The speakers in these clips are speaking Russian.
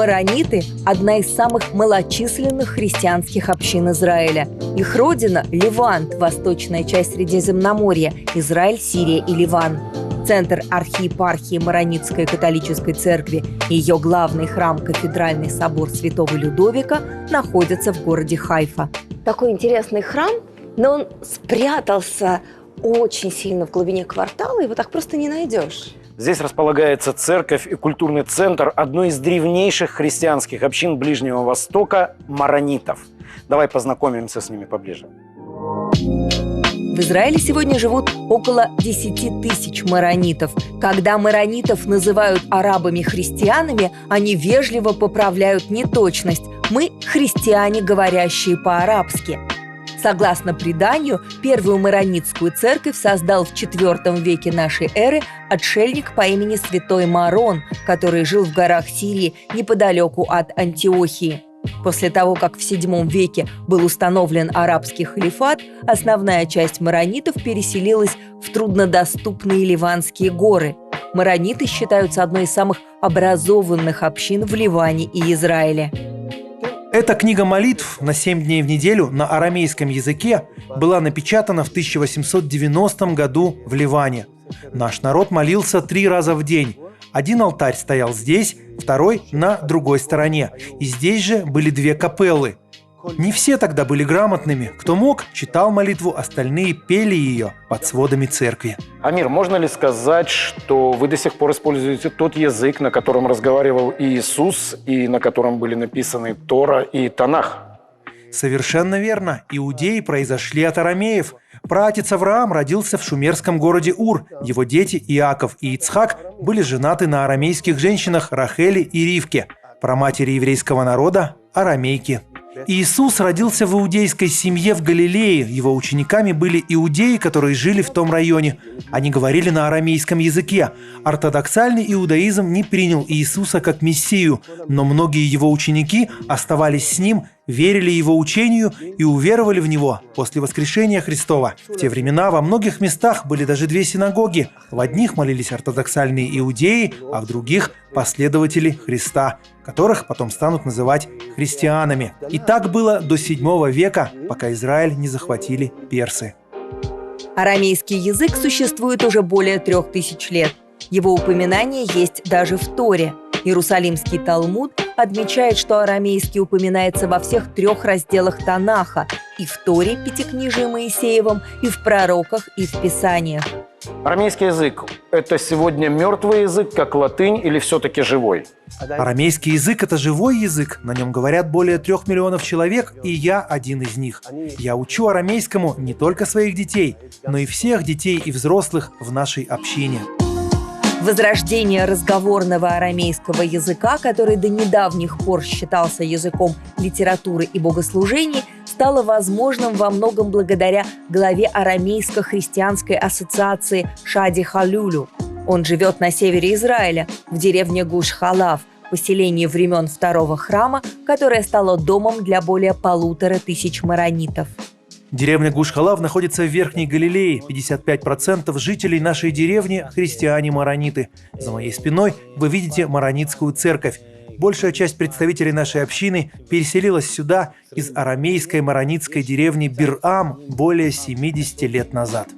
Марониты – одна из самых малочисленных христианских общин Израиля. Их родина – Левант, восточная часть Средиземноморья, Израиль, Сирия и Ливан. Центр архиепархии Маронитской католической церкви и ее главный храм, кафедральный собор Святого Людовика, находятся в городе Хайфа. Такой интересный храм, но он спрятался очень сильно в глубине квартала, его так просто не найдешь. Здесь располагается церковь и культурный центр одной из древнейших христианских общин Ближнего Востока – маронитов. Давай познакомимся с ними поближе. В Израиле сегодня живут около 10 тысяч маронитов. Когда маронитов называют арабами-христианами, они вежливо поправляют неточность. Мы – христиане, говорящие по-арабски. Согласно преданию, первую маронитскую церковь создал в IV веке нашей эры отшельник по имени Святой Марон, который жил в горах Сирии неподалеку от Антиохии. После того, как в VII веке был установлен арабский халифат, основная часть маронитов переселилась в труднодоступные Ливанские горы. Марониты считаются одной из самых образованных общин в Ливане и Израиле. Эта книга молитв на 7 дней в неделю на арамейском языке была напечатана в 1890 году в Ливане. Наш народ молился 3 раза в день. Один алтарь стоял здесь, второй на другой стороне. И здесь же были 2 капеллы. Не все тогда были грамотными. Кто мог, читал молитву, остальные пели ее под сводами церкви. Амир, можно ли сказать, что вы до сих пор используете тот язык, на котором разговаривал Иисус и на котором были написаны Тора и Танах? Совершенно верно. Иудеи произошли от арамеев. Праотец Авраам родился в шумерском городе Ур. Его дети Иаков и Ицхак были женаты на арамейских женщинах Рахели и Ривке, праматери еврейского народа – арамейки. Иисус родился в иудейской семье в Галилее. Его учениками были иудеи, которые жили в том районе. Они говорили на арамейском языке. Ортодоксальный иудаизм не принял Иисуса как мессию, но многие его ученики оставались с ним, верили его учению и уверовали в него после воскрешения Христова. В те времена во многих местах были даже 2 синагоги. В одних молились ортодоксальные иудеи, а в других – последователи Христа, которых потом станут называть христианами. И так было до VII века, пока Израиль не захватили персы. Арамейский язык существует уже более 3000 лет. Его упоминание есть даже в Торе. Иерусалимский Талмуд отмечает, что арамейский упоминается во всех 3 разделах Танаха – и в Торе, Пятикнижии Моисеевом, и в пророках, и в Писаниях. Арамейский язык – это сегодня мертвый язык, как латынь, или все-таки живой? Арамейский язык – это живой язык. На нем говорят более 3 миллионов человек, и я один из них. Я учу арамейскому не только своих детей, но и всех детей и взрослых в нашей общине. Возрождение разговорного арамейского языка, который до недавних пор считался языком литературы и богослужений, стало возможным во многом благодаря главе Арамейско-христианской ассоциации Шади Халюлю. Он живет на севере Израиля, в деревне Гуш-Халав, поселении времен Второго храма, которое стало домом для более 1500 маронитов. Деревня Гуш-Халав находится в Верхней Галилее. 55% жителей нашей деревни – христиане-марониты. За моей спиной вы видите маронитскую церковь. Большая часть представителей нашей общины переселилась сюда из арамейской маронитской деревни Бир-Ам более 70 лет назад.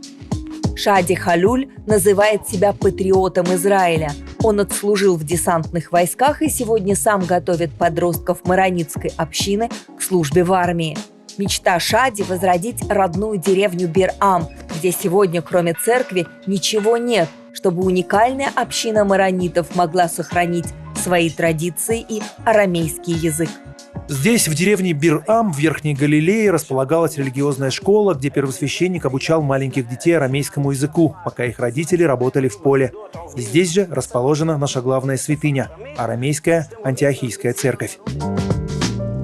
Шади Халюль называет себя патриотом Израиля. Он отслужил в десантных войсках и сегодня сам готовит подростков маронитской общины к службе в армии. Мечта Шади – возродить родную деревню Бир-Ам, где сегодня, кроме церкви, ничего нет, чтобы уникальная община маронитов могла сохранить свои традиции и арамейский язык. Здесь, в деревне Бир-Ам, в Верхней Галилее, располагалась религиозная школа, где первосвященник обучал маленьких детей арамейскому языку, пока их родители работали в поле. Здесь же расположена наша главная святыня – арамейская антиохийская церковь.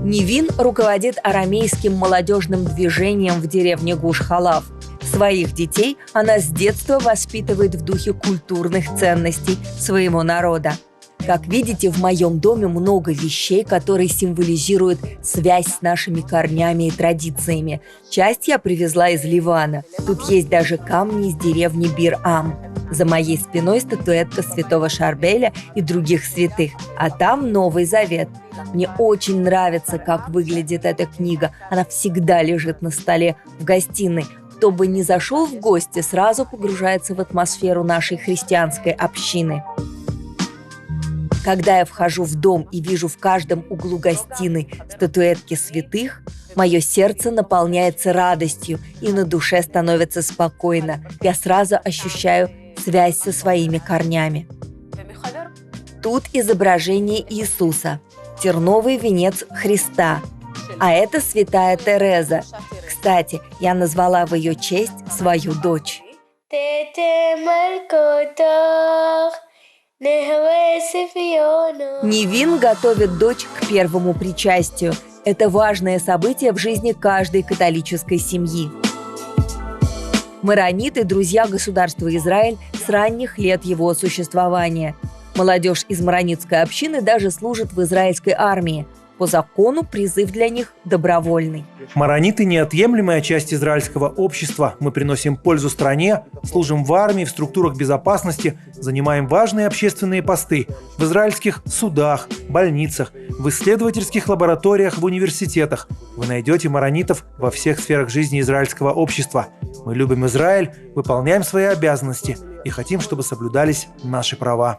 Нивин руководит арамейским молодежным движением в деревне Гуш-Халав. Своих детей она с детства воспитывает в духе культурных ценностей своего народа. Как видите, в моем доме много вещей, которые символизируют связь с нашими корнями и традициями. Часть я привезла из Ливана. Тут есть даже камни из деревни Бир-Ам. За моей спиной статуэтка святого Шарбеля и других святых, а там Новый Завет. Мне очень нравится, как выглядит эта книга. Она всегда лежит на столе в гостиной. Кто бы ни зашел в гости, сразу погружается в атмосферу нашей христианской общины. Когда я вхожу в дом и вижу в каждом углу гостиной статуэтки святых, мое сердце наполняется радостью и на душе становится спокойно. Я сразу ощущаю связь со своими корнями. Тут изображение Иисуса, терновый венец Христа, а это святая Тереза. Кстати, я назвала в ее честь свою дочь. Невин готовит дочь к первому причастию. Это важное событие в жизни каждой католической семьи. Марониты – друзья государства Израиль с ранних лет его существования. Молодежь из маронитской общины даже служит в израильской армии. По закону призыв для них добровольный. Марониты – неотъемлемая часть израильского общества. Мы приносим пользу стране, служим в армии, в структурах безопасности, занимаем важные общественные посты в израильских судах, больницах, в исследовательских лабораториях, в университетах. Вы найдете маронитов во всех сферах жизни израильского общества. Мы любим Израиль, выполняем свои обязанности и хотим, чтобы соблюдались наши права.